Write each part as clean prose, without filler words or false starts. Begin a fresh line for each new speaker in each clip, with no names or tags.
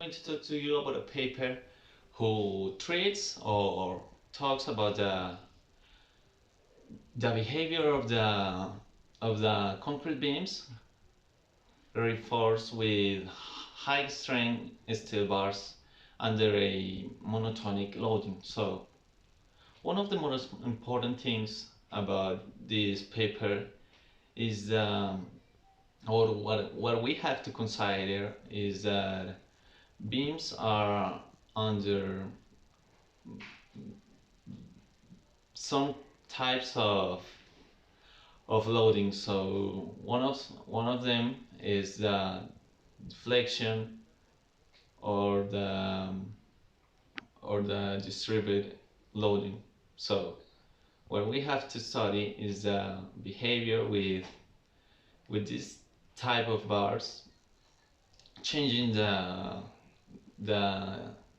going to talk to you about a paper who treats or talks about the behavior of the concrete beams reinforced with high strength steel bars under a monotonic loading. So one of the most important things about this paper is or what we have to consider is that beams are under some types of loading. So one of them is the deflection or the distributed loading. So what we have to study is the behavior with this type of bars, changing the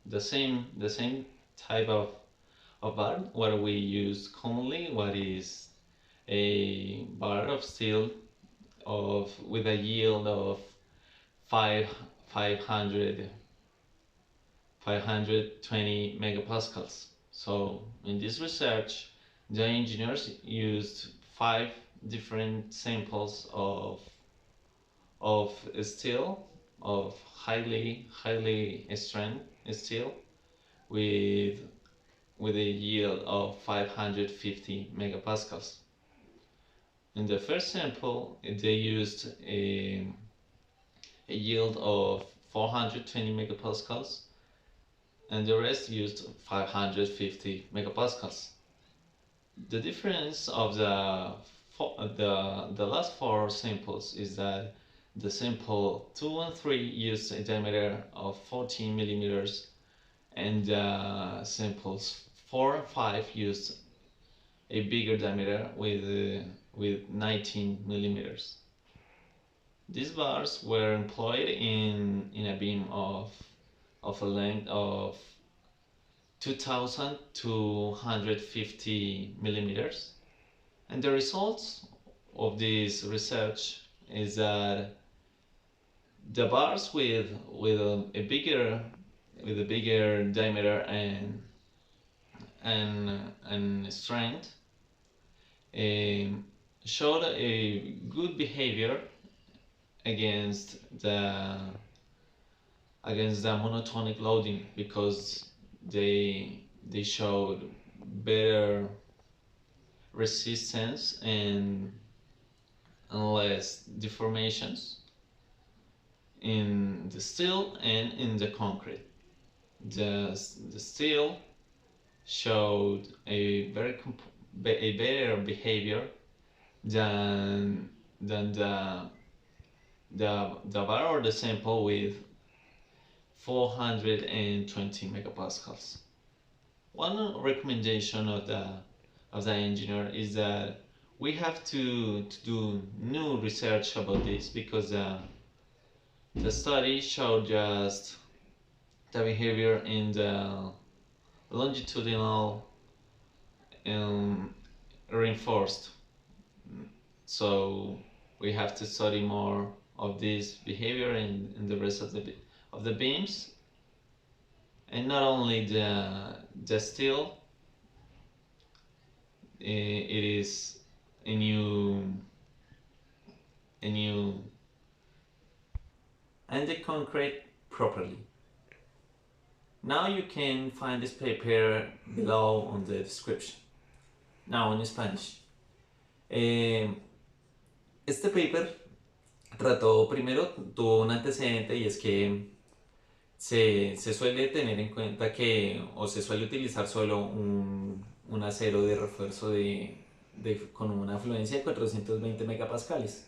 the same type of bar what we use commonly, what is a bar of steel of with a yield of 5 500 520 megapascals. So in this research, the engineers used 5 different samples of steel, of highly strength steel with a yield of 550 megapascals. In the first sample, they used a yield of 420 megapascals, and the rest used 550 megapascals. The difference of the last 4 samples is that the sample 2 and 3 used a diameter of 14 millimeters, and samples 4 and 5 used a bigger diameter with 19 millimeters. These bars were employed in a beam of a length of 2250 millimeters, and the results of this research is that the bars with a bigger diameter and strength showed a good behavior against the monotonic loading, because they showed better resistance and less deformations in the steel and in the concrete. The steel showed a better behavior than the bar or the sample with 420 megapascals. One recommendation of the engineer is that we have to do new research about this, because the study showed just the behavior in the longitudinal reinforced. So we have to study more of this behavior in the rest of the beams, and not only the steel. It is a new and the concrete properly. Now you can find this paper below on the description. Now in Spanish. Este paper tuvo un antecedente, y es que se suele tener en cuenta que, o se suele utilizar solo un acero de refuerzo con una afluencia de 420 megapascales.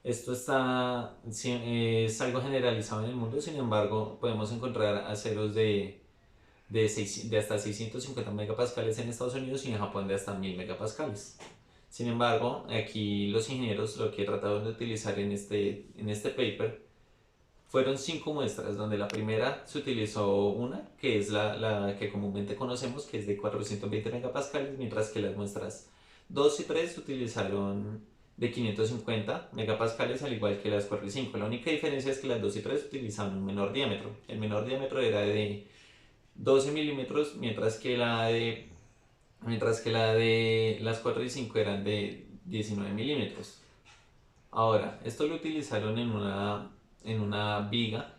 Esto es algo generalizado en el mundo. Sin embargo, podemos encontrar aceros de hasta 650 megapascales en Estados Unidos, y en Japón de hasta 1000 megapascales. Sin embargo, aquí los ingenieros lo que trataron de utilizar en este paper fueron 5 muestras, donde la primera se utilizó una, que es la que comúnmente conocemos, que es de 420 megapascales, mientras que las muestras 2 y 3 utilizaron de 550 megapascales al igual que las 4 y 5. La única diferencia es que las 2 y 3 utilizaban un menor diámetro. El menor diámetro era de 12 milímetros, mientras que la de las 4 y 5 eran de 19 milímetros. Ahora, esto lo utilizaron en una viga,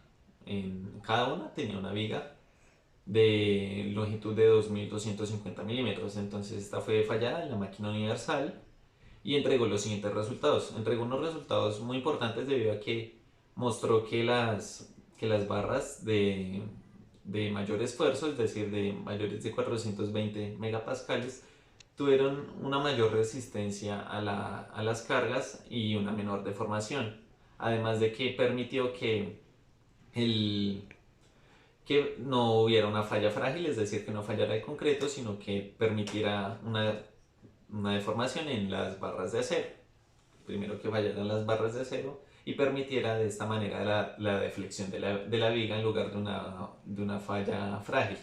cada una tenía una viga de longitud de 2250 milímetros. Entonces esta fue fallada en la máquina universal y entregó los siguientes resultados. Entregó unos resultados muy importantes debido a que mostró que las barras de mayor esfuerzo, es decir, de mayores de 420 megapascales, tuvieron una mayor resistencia a las cargas y una menor deformación. Además de que permitió el, que no hubiera una falla frágil, es decir, que no fallara el concreto, sino que permitiera una deformación en las barras de acero. Primero que fallaran las barras de acero y permitiera de esta manera la deflexión de la viga en lugar de una falla frágil.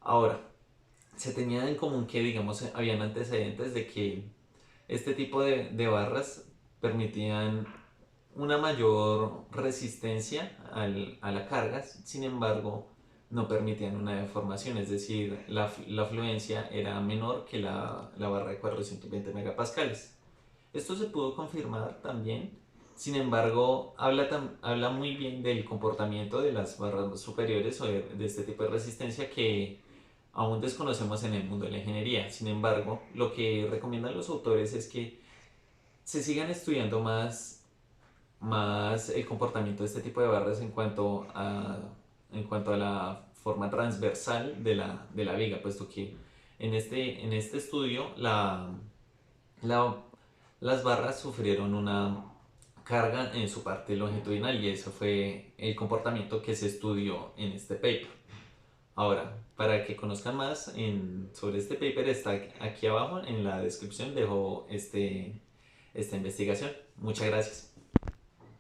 Ahora, se tenía en común que, digamos, habían antecedentes de que este tipo de barras permitían una mayor resistencia a la carga, sin embargo, no permitían una deformación, es decir, la fluencia era menor que la barra de 420 megapascales. Esto se pudo confirmar también, sin embargo, habla muy bien del comportamiento de las barras superiores o de este tipo de resistencia que aún desconocemos en el mundo de la ingeniería. Sin embargo, lo que recomiendan los autores es que se sigan estudiando más el comportamiento de este tipo de barras en cuanto a la forma transversal de la viga, puesto que en este estudio la- las barras sufrieron una carga en su parte longitudinal y eso fue el comportamiento que se estudió en este paper. Ahora, para que conozcan más sobre este paper, está aquí abajo en la descripción, dejo esta investigación. Muchas gracias.